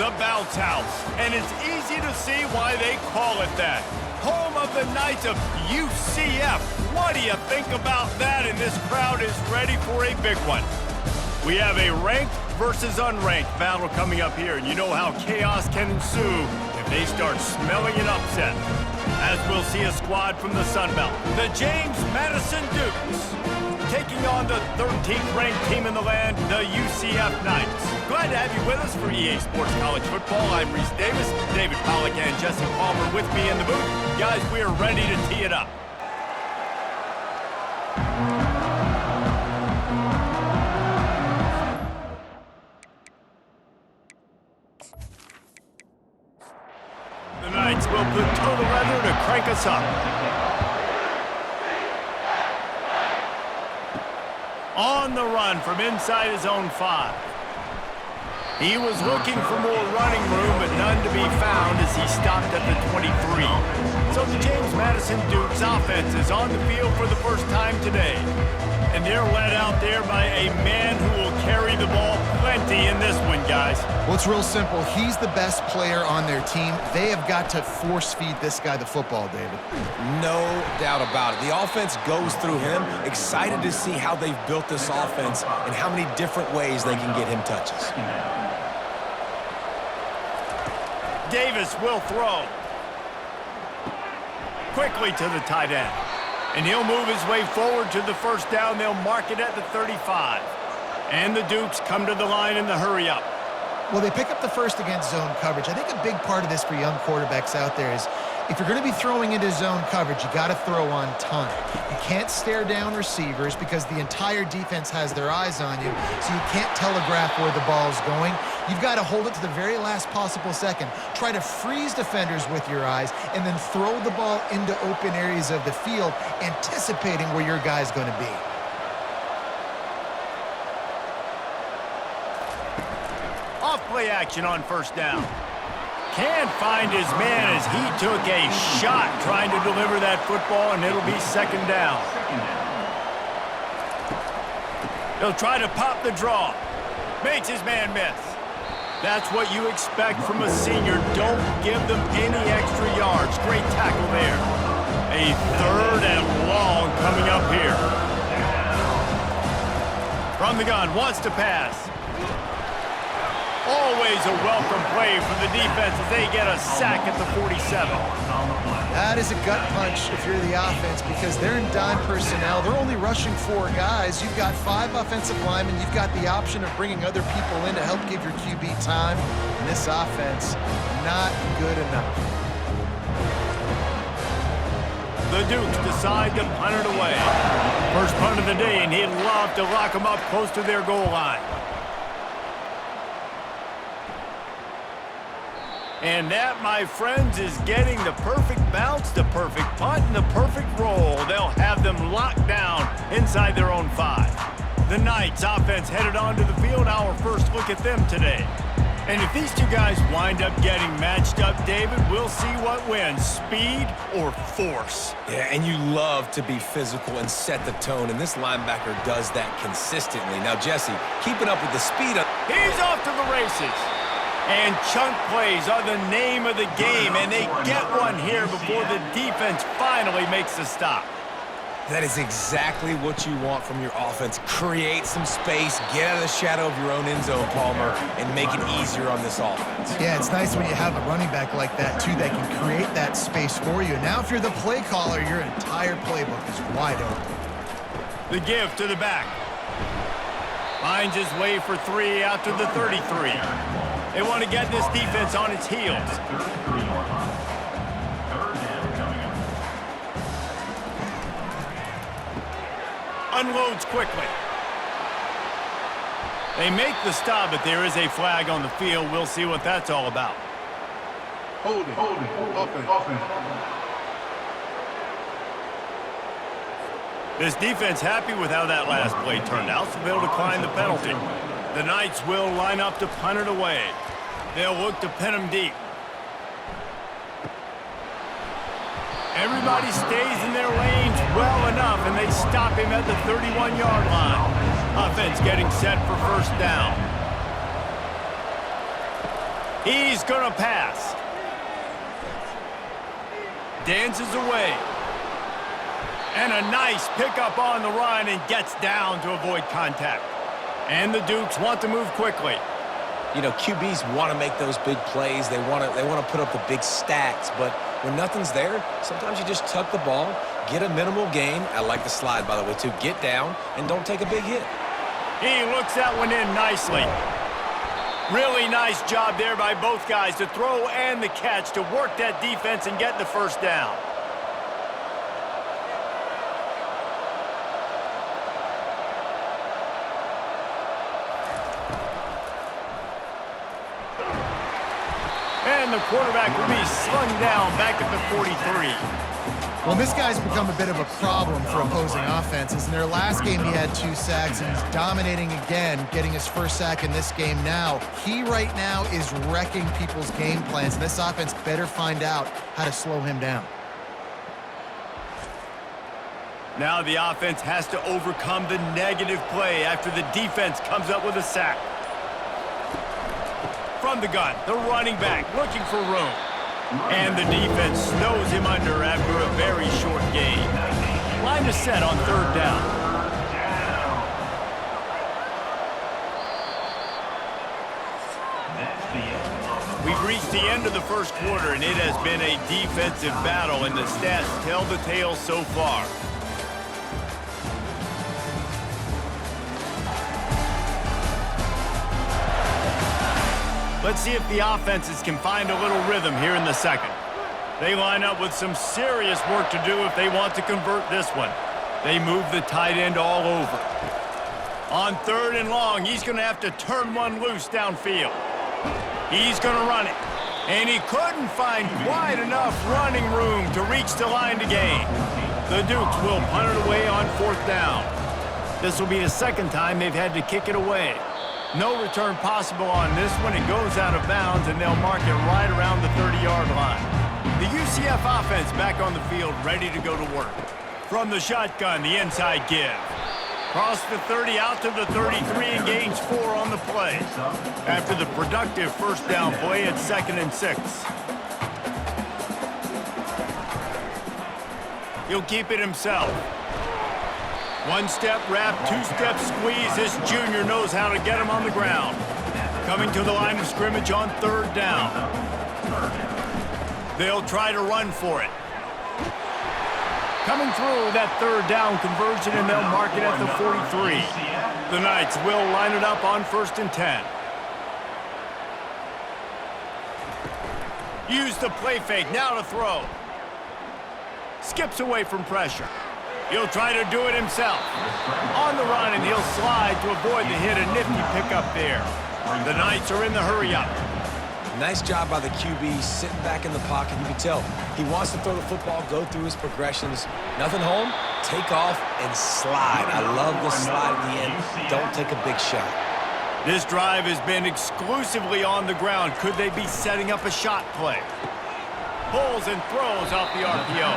the bounce house, and it's easy to see why they call it that. Home of the Knights of UCF. What do you think about that? And this crowd is ready for a big one. We have a ranked versus unranked battle coming up here, and you know how chaos can ensue if they start smelling an upset. As we'll see a squad from the Sun Belt, the James Madison Dukes, taking on the 13th ranked team in the land, the UCF Knights. Glad to have you with us for EA Sports College Football. I'm Reese Davis, David Pollack and Jesse Palmer with me in the booth. Guys, we are ready to tee it up. The Knights will put toe to leather to crank us up. On the run from inside his own 5. He was looking for more running room, but none to be found as he stopped at the 23. So the James Madison Dukes offense is on the field for the first time today. And they're led out there by a man who will carry the ball plenty in this one, guys. Well, it's real simple. He's the best player on their team. They have got to force-feed this guy the football, David. No doubt about it. The offense goes through him. Excited to see how they've built this offense and how many different ways they can get him touches. Davis will throw. Quickly to the tight end. And he'll move his way forward to the first down. They'll mark it at the 35. And the Dukes come to the line in the hurry-up. Well, they pick up the first against zone coverage. I think a big part of this for young quarterbacks out there is if you're going to be throwing into zone coverage, you got to throw on time. You can't stare down receivers because the entire defense has their eyes on you, so you can't telegraph where the ball's going. You've got to hold it to the very last possible second. Try to freeze defenders with your eyes and then throw the ball into open areas of the field, anticipating where your guy's going to be. Off-play action on first down. Can't find his man as he took a shot trying to deliver that football, and it'll be second down. He'll try to pop the draw. Makes his man miss. That's what you expect from a senior. Don't give them any extra yards. Great tackle there. A third and long coming up here. From the gun, wants to pass. Always a welcome play for the defense as they get a sack at the 47. That is a gut punch if you're the offense because they're in dime personnel. They're only rushing 4 guys. You've got 5 offensive linemen. You've got the option of bringing other people in to help give your QB time. And this offense, not good enough. The Dukes decide to punt it away. First punt of the day, and he'd love to lock them up close to their goal line. And that, my friends, is getting the perfect bounce, the perfect punt, and the perfect roll. They'll have them locked down inside their own 5. The Knights offense headed onto the field. Our first look at them today. And if these two guys wind up getting matched up, David, we'll see what wins, speed or force. Yeah, and you love to be physical and set the tone, and this linebacker does that consistently. Now, Jesse, keeping up with the speed. He's off to the races. And chunk plays are the name of the game, and they get one here before the defense finally makes the stop. That is exactly what you want from your offense. Create some space, get out of the shadow of your own end zone, Palmer, and make it easier on this offense. Yeah, it's nice when you have a running back like that, too, that can create that space for you. Now, if you're the play caller, your entire playbook is wide open. The give to the back. Finds his way for 3 out to the 33. They want to get this defense on its heels. Unloads quickly. They make the stop, but there is a flag on the field. We'll see what that's all about. Holding, offense. This defense happy with how that last play turned out, so they'll decline the penalty. The Knights will line up to punt it away. They'll look to pin him deep. Everybody stays in their lanes well enough, and they stop him at the 31-yard line. Offense getting set for first down. He's going to pass. Dances away. And a nice pickup on the run and gets down to avoid contact. And the Dukes want to move quickly. You know, QBs want to make those big plays. They want to put up the big stats. But when nothing's there, sometimes you just tuck the ball, get a minimal gain. I like the slide, by the way, too. Get down and don't take a big hit. He looks that one in nicely. Really nice job there by both guys to throw and the catch to work that defense and get the first down. And the quarterback will be slung down back at the 43. Well, this guy's become a bit of a problem for opposing offenses. In their last game, he had 2 sacks, and he's dominating again, getting his first sack in this game now. He right now is wrecking people's game plans, and this offense better find out how to slow him down. Now the offense has to overcome the negative play after the defense comes up with a sack. From the gun, the running back looking for room. And the defense snows him under after a very short gain. Line is set on 3rd down. We've reached the end of the first quarter, and it has been a defensive battle, and the stats tell the tale so far. Let's see if the offenses can find a little rhythm here in the second. They line up with some serious work to do if they want to convert this one. They move the tight end all over. On 3rd and long, he's going to have to turn one loose downfield. He's going to run it. And he couldn't find quite enough running room to reach the line to gain. The Dukes will punt it away on 4th down. This will be the second time they've had to kick it away. No return possible on this one. It goes out of bounds, and they'll mark it right around the 30-yard line. The UCF offense back on the field, ready to go to work. From the shotgun, the inside give. Cross the 30 out to the 33 and gains 4 on the play. After the productive first down play at 2nd and 6. He'll keep it himself. 1-step wrap, 2-step squeeze. This junior knows how to get him on the ground. Coming to the line of scrimmage on 3rd down. They'll try to run for it. Coming through that 3rd down conversion, and they'll mark it at the 43. The Knights will line it up on 1st and 10. Use the play fake, now to throw. Skips away from pressure. He'll try to do it himself. On the run, and he'll slide to avoid the hit. A nifty pickup there. The Knights are in the hurry-up. Nice job by the QB sitting back in the pocket. You can tell he wants to throw the football, go through his progressions. Nothing home, take off, and slide. I love the slide at the end. Don't take a big shot. This drive has been exclusively on the ground. Could they be setting up a shot play? Pulls and throws off the RPO.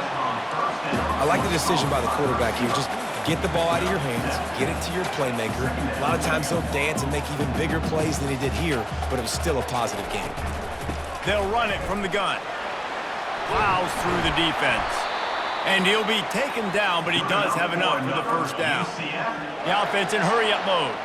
I like the decision by the quarterback here. Just get the ball out of your hands, get it to your playmaker. A lot of times he'll dance and make even bigger plays than he did here, but it was still a positive game. They'll run it from the gun. Plows through the defense. And he'll be taken down, but he does have enough for the first down. The offense in hurry-up mode.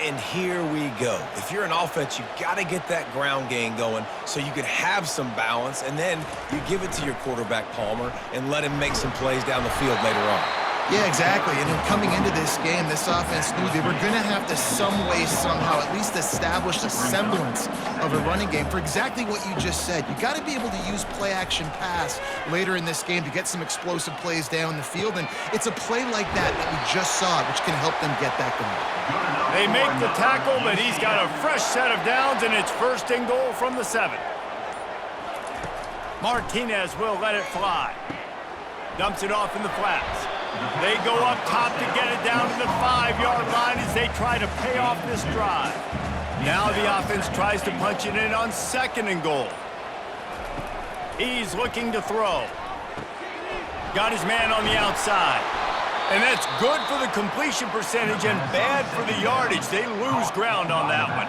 And here we go. If you're an offense, you got to get that ground game going so you can have some balance, and then you give it to your quarterback, Palmer, and let him make some plays down the field later on. Yeah, exactly. And then coming into this game, this offense knew they were going to have to some way, somehow, at least establish a semblance of a running game for exactly what you just said. You got to be able to use play-action pass later in this game to get some explosive plays down the field, and it's a play like that we just saw, which can help them get that going. They make the tackle, but he's got a fresh set of downs, and it's 1st and goal from the 7. Martinez will let it fly. Dumps it off in the flats. They go up top to get it down to the 5-yard line as they try to pay off this drive. Now the offense tries to punch it in on 2nd and goal. He's looking to throw. Got his man on the outside. And that's good for the completion percentage and bad for the yardage. They lose ground on that one.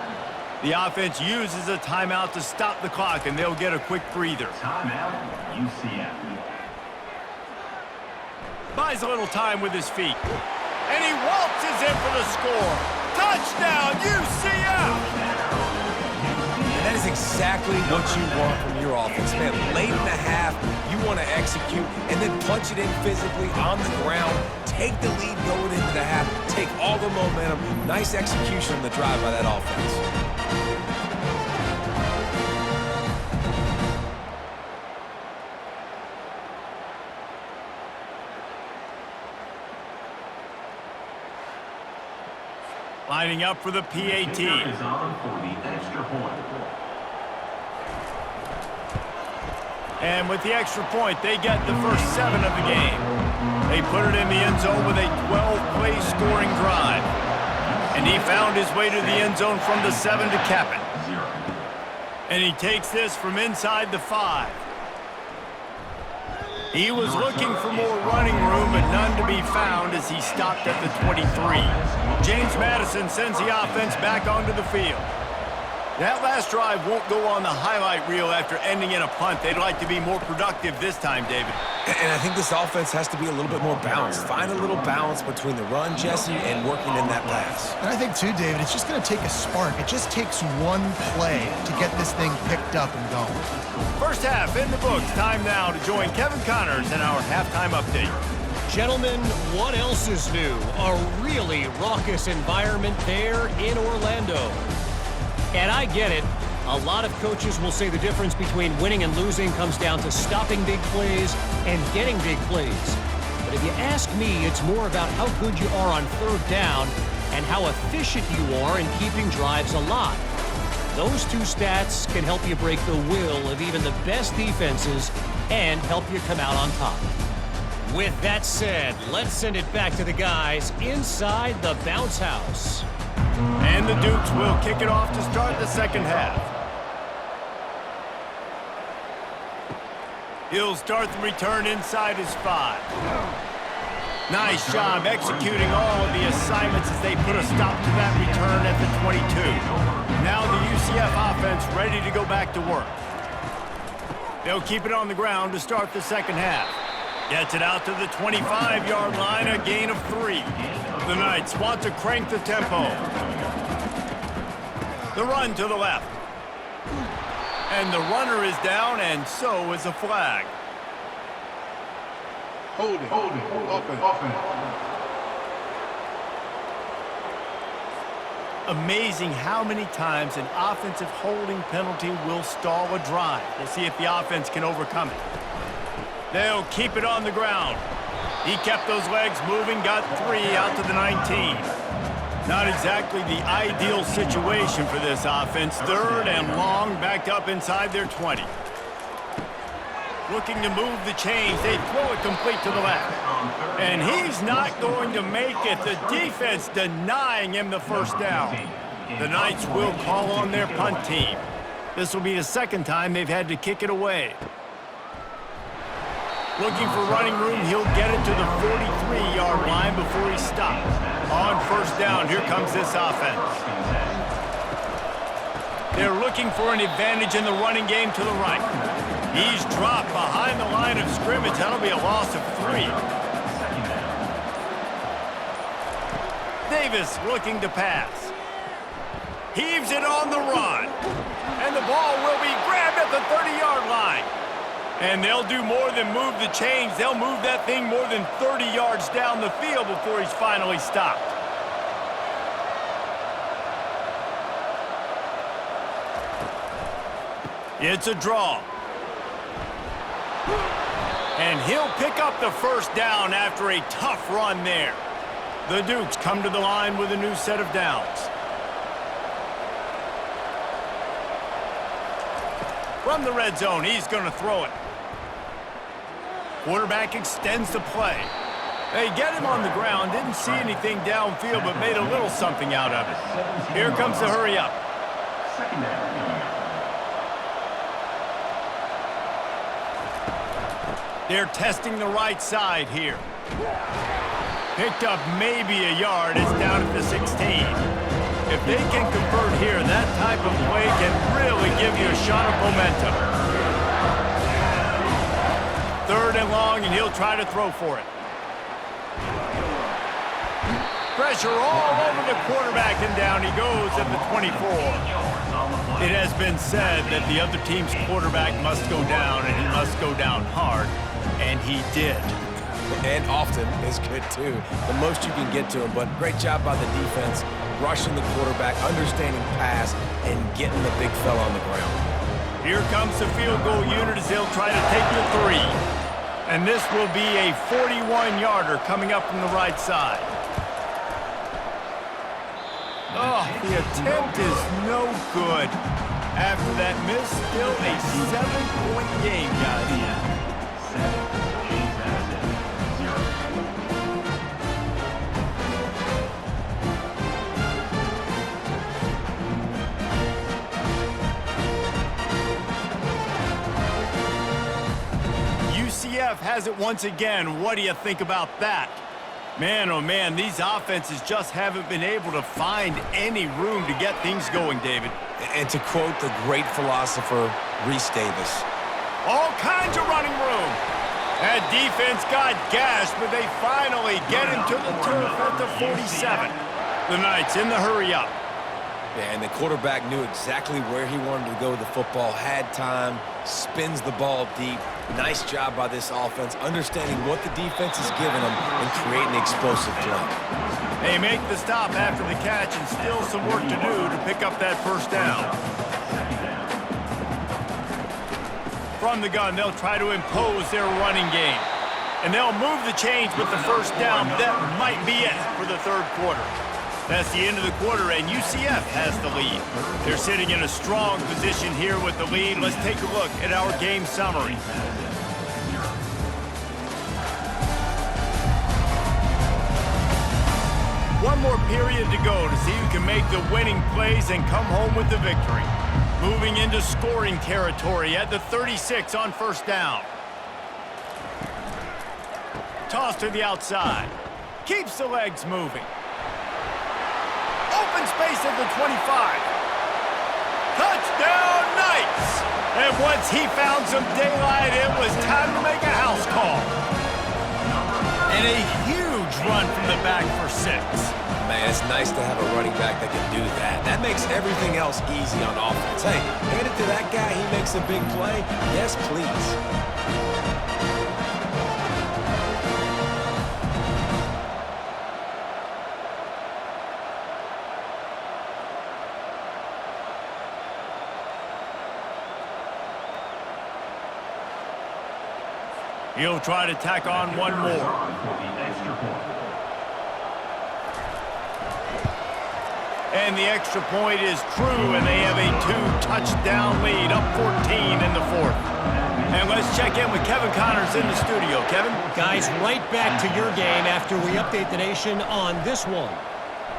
The offense uses a timeout to stop the clock, and they'll get a quick breather. Timeout, UCF. Buys a little time with his feet. And he waltzes in for the score. Touchdown, UCF! And that is exactly what you want from your offense, man. Late in the half, you want to execute and then punch it in physically on the ground. Take the lead going into the half. Take all the momentum. Nice execution on the drive by that offense. Lining up for the PAT. Is on for the extra point. And with the extra point, they get the first 7 of the game. They put it in the end zone with a 12-play scoring drive. And he found his way to the end zone from the 7 to cap it. And he takes this from inside the 5. He was looking for more running room, but none to be found as he stopped at the 23. James Madison sends the offense back onto the field. That last drive won't go on the highlight reel after ending in a punt. They'd like to be more productive this time, David. And I think this offense has to be a little bit more balanced. Find a little balance between the run, Jesse, and working in that pass. And I think, too, David, it's just going to take a spark. It just takes one play to get this thing picked up and going. First half in the books. Time now to join Kevin Connors in our halftime update. Gentlemen, what else is new? A really raucous environment there in Orlando. And I get it. A lot of coaches will say the difference between winning and losing comes down to stopping big plays and getting big plays. But if you ask me, it's more about how good you are on third down and how efficient you are in keeping drives alive. Those two stats can help you break the will of even the best defenses and help you come out on top. With that said, let's send it back to the guys inside the bounce house. And the Dukes will kick it off to start the second half. He'll start the return inside his 5. Nice job executing all of the assignments as they put a stop to that return at the 22. Now the UCF offense ready to go back to work. They'll keep it on the ground to start the second half. Gets it out to the 25-yard line, a gain of 3. The Knights want to crank the tempo. The run to the left. And the runner is down, and so is a flag. Hold it. Offense. Amazing how many times an offensive holding penalty will stall a drive. We'll see if the offense can overcome it. They'll keep it on the ground. He kept those legs moving, got 3 out to the 19. Not exactly the ideal situation for this offense. Third and long, backed up inside their 20. Looking to move the chains. They throw it complete to the left. And he's not going to make it. The defense denying him the first down. The Knights will call on their punt team. This will be the second time they've had to kick it away. Looking for running room, he'll get it to the 43-yard line before he stops. On first down, here comes this offense. They're looking for an advantage in the running game to the right. He's dropped behind the line of scrimmage. That'll be a loss of 3. Davis looking to pass. Heaves it on the run. And the ball will be grabbed at the 30-yard line. And they'll do more than move the chains. They'll move that thing more than 30 yards down the field before he's finally stopped. It's a draw. And he'll pick up the first down after a tough run there. The Dukes come to the line with a new set of downs. From the red zone, he's going to throw it. Quarterback extends the play. They get him on the ground, didn't see anything downfield, but made a little something out of it. Here comes the hurry up. Second down. They're testing the right side here. Picked up maybe a yard. It's down at the 16. If they can convert here, that type of play can really give you a shot of momentum. 3rd and long, and he'll try to throw for it. Pressure all over the quarterback, and down he goes at the 24. It has been said that the other team's quarterback must go down, and he must go down hard, and he did. And often is good, too. The most you can get to him, but great job by the defense, rushing the quarterback, understanding pass, and getting the big fella on the ground. Here comes the field goal unit as they'll try to take the 3. And this will be a 41-yarder coming up from the right side. Oh, the attempt is no good. After that miss, still a 7-point game, guys. 0. UCF has it once again. What do you think about that? Man, oh man, these offenses just haven't been able to find any room to get things going, David. And to quote the great philosopher, Reese Davis, all kinds of running room. That defense got gashed, but they finally get him to the turf at the 47. The Knights in the hurry up. Yeah, and the quarterback knew exactly where he wanted to go with the football, had time, spins the ball deep. Nice job by this offense, understanding what the defense is giving them and creating explosive play. They make the stop after the catch, and still some work to do to pick up that 1st down. From the gun, they'll try to impose their running game. And they'll move the chains with the 1st down. That might be it for the 3rd quarter. That's the end of the quarter, and UCF has the lead. They're sitting in a strong position here with the lead. Let's take a look at our game summary. One more period to go to see who can make the winning plays and come home with the victory. Moving into scoring territory at the 36 on 1st down. Toss to the outside. Keeps the legs moving. Open space at the 25. Touchdown, Knights! And once he found some daylight, it was time to make a house call. And a huge run from the back for 6. Man, it's nice to have a running back that can do that. That makes everything else easy on offense. Hey, hand it to that guy, he makes a big play. Yes, please. He'll try to tack on one more. And the extra point is true, and they have a 2-touchdown lead, up 14 in the 4th. And let's check in with Kevin Connors in the studio. Kevin? Guys, right back to your game after we update the nation on this one.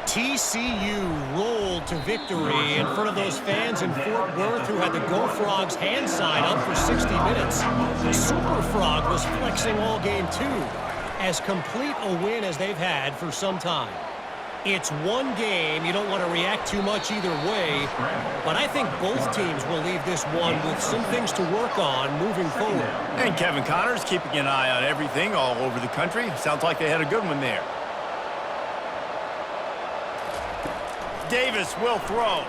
TCU rolled to victory in front of those fans in Fort Worth who had the Go Frogs hand sign up for 60 minutes. Super Frog was flexing all game, too. As complete a win as they've had for some time. It's one game. You don't want to react too much either way, but I think both teams will leave this one with some things to work on moving forward. And Kevin Connors keeping an eye on everything all over the country. Sounds like they had a good one there. Davis will throw.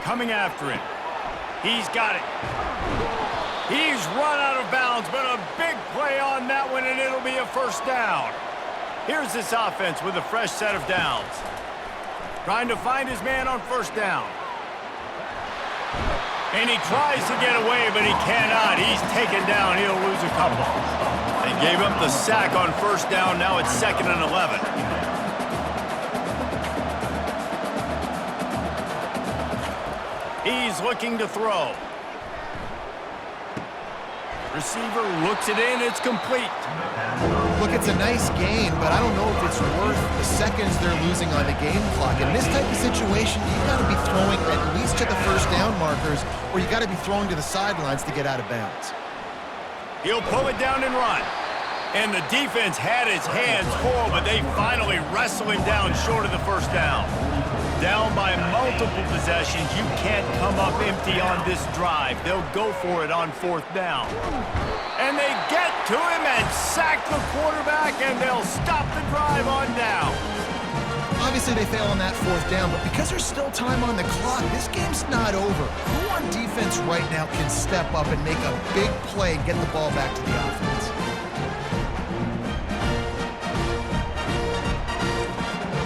Coming after him. He's got it. He's run out of bounds, but a big play on that one, and it'll be a 1st down. Here's this offense with a fresh set of downs. Trying to find his man on 1st down. And he tries to get away, but he cannot. He's taken down. He'll lose a couple. They gave up the sack on 1st down. Now it's 2nd and 11. He's looking to throw. Receiver looks it in. It's complete. Look, it's a nice game, but I don't know if it's worth the seconds they're losing on the game clock. In this type of situation, you've got to be throwing at least to the 1st down markers, or you got to be throwing to the sidelines to get out of bounds. He'll pull it down and run. And the defense had his hands full, but they finally wrestle him down short of the 1st down. Down by multiple possessions, you can't come up empty on this drive. They'll go for it on 4th down. And they get to him and sack the quarterback, and they'll stop the drive on down. Obviously, they fail on that 4th down, but because there's still time on the clock, this game's not over. Who on defense right now can step up and make a big play and get the ball back to the offense?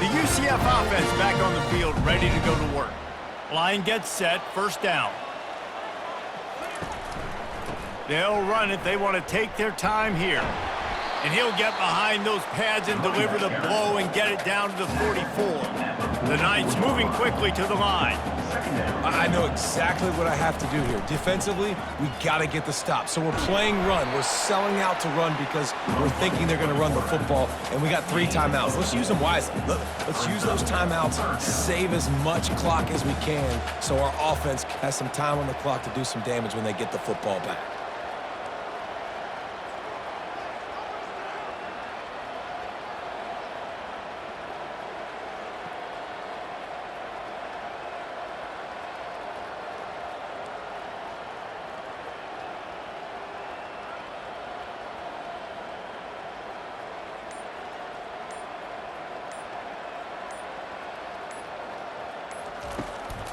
The UCF offense back on the field, ready to go to work. Line gets set, 1st down. They'll run it. They want to take their time here. And he'll get behind those pads and deliver the blow and get it down to the 44. The Knights moving quickly to the line. I know exactly what I have to do here. Defensively, we got to get the stop. So we're playing run. We're selling out to run because we're thinking they're going to run the football, and we got 3 timeouts. Let's use them wisely. Let's use those timeouts, save as much clock as we can so our offense has some time on the clock to do some damage when they get the football back.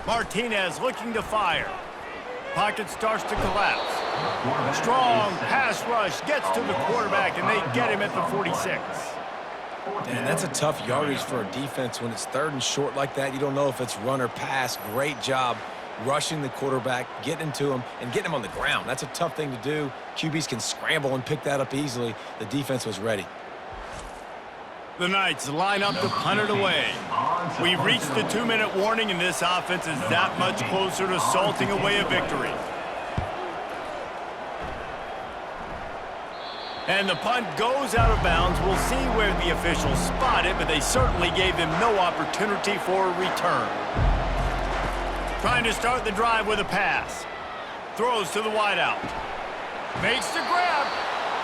Martinez looking to fire. Pocket starts to collapse. Strong pass rush gets to the quarterback, and they get him at the 46. Man, that's a tough yardage for a defense when it's 3rd and short like that. You don't know if it's run or pass. Great job rushing the quarterback, getting to him, and getting him on the ground. That's a tough thing to do. QBs can scramble and pick that up easily. The defense was ready. The Knights line up to punt it away. We've reached the 2-minute warning, and this offense is that much closer to salting away a victory. And the punt goes out of bounds. We'll see where the officials spot it, but they certainly gave him no opportunity for a return. Trying to start the drive with a pass. Throws to the wideout. Makes the grab.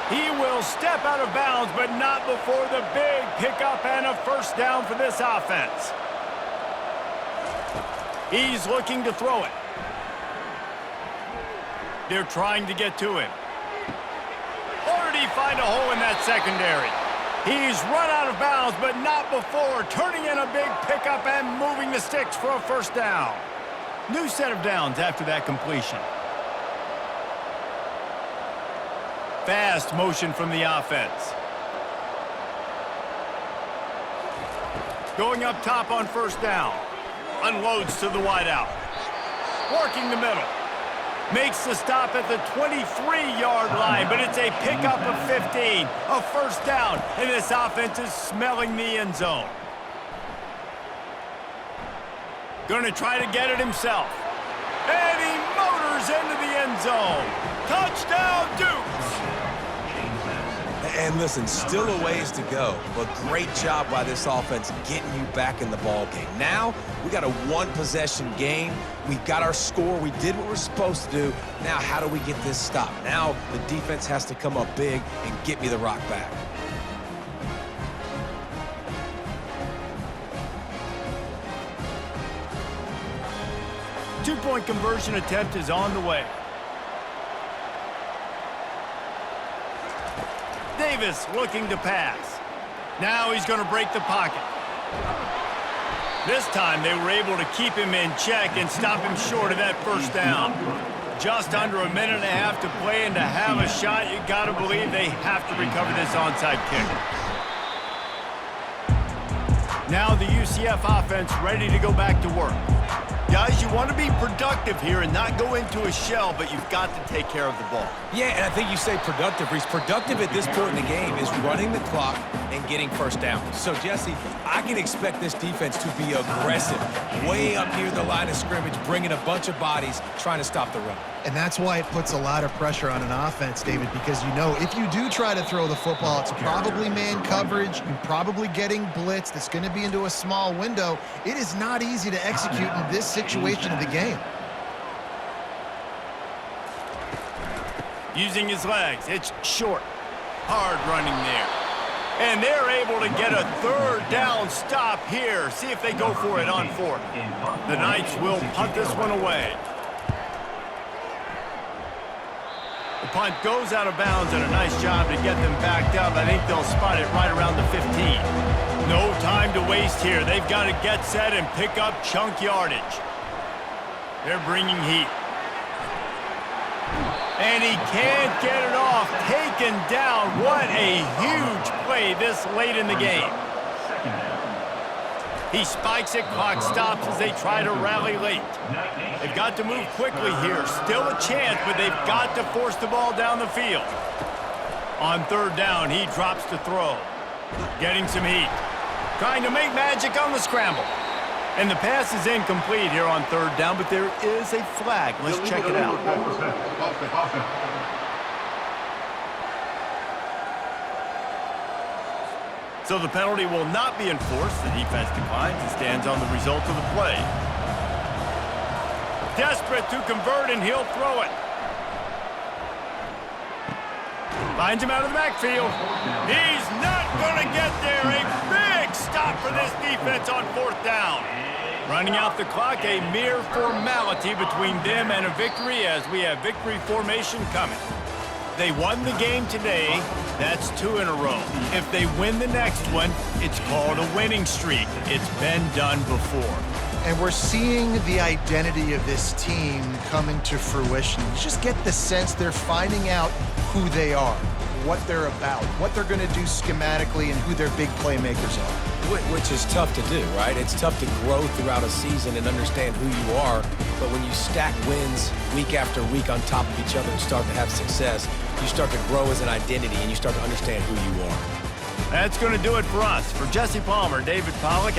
He will step out of bounds, but not before the big pickup and a 1st down for this offense. He's looking to throw it. They're trying to get to him. Or did he find a hole in that secondary? He's run out of bounds, but not before turning in a big pickup and moving the sticks for a 1st down. New set of downs after that completion. Fast motion from the offense. Going up top on 1st down. Unloads to the wideout. Working the middle. Makes the stop at the 23-yard line, but it's a pickup of 15. A 1st down, and this offense is smelling the end zone. Going to try to get it himself. And he motors into the end zone. Touchdown, Dukes! And listen, still a ways to go, but great job by this offense getting you back in the ball game. Now, we got a 1-possession game. We got our score. We did what we're supposed to do. Now, how do we get this stop? Now, the defense has to come up big and get me the rock back. Two-point conversion attempt is on the way. Davis looking to pass. Now he's going to break the pocket. This time they were able to keep him in check and stop him short of that 1st down. Just under a minute and a half to play, and to have a shot, you got to believe they have to recover this onside kick. Now the UCF offense ready to go back to work. Guys, you want to be productive here and not go into a shell, but you've got to take care of the ball. Yeah, and I think you say productive, Reese. Productive at this point in the game is running the clock and getting 1st down. So, Jesse, I can expect this defense to be aggressive, way up near the line of scrimmage, bringing a bunch of bodies, trying to stop the run. And that's why it puts a lot of pressure on an offense, David, because you know if you do try to throw the football, it's probably man coverage. You're probably getting blitzed. It's going to be into a small window. It is not easy to execute in this situation of the game. Using his legs, it's short. Hard running there. And they're able to get a third down stop here. See if they go for it on fourth. The Knights will punt this one away. The punt goes out of bounds, and a nice job to get them backed up. I think they'll spot it right around the 15. No time to waste here. They've got to get set and pick up chunk yardage. They're bringing heat. And he can't get it off. Taken down. What a huge play this late in the game. He spikes it. Clock stops as they try to rally late. They've got to move quickly here. Still a chance, but they've got to force the ball down the field. On third down, he drops to throw. Getting some heat. Trying to make magic on the scramble. And the pass is incomplete here on third down, but there is a flag. Let's check it out. So the penalty will not be enforced. The defense declines and stands on the result of the play. Desperate to convert, and he'll throw it. Finds him out of the backfield. He's not going to get there. A big stop for this defense on fourth down. Running out the clock, a mere formality between them and a victory as we have victory formation coming. They won the game today. That's 2 in a row. If they win the next one, it's called a winning streak. It's been done before. And we're seeing the identity of this team come into fruition. You just get the sense they're finding out who they are, what they're about, what they're going to do schematically, and who their big playmakers are. Which is tough to do, right? It's tough to grow throughout a season and understand who you are. But when you stack wins week after week on top of each other and start to have success, you start to grow as an identity and you start to understand who you are. That's going to do it for us. For Jesse Palmer, David Pollack,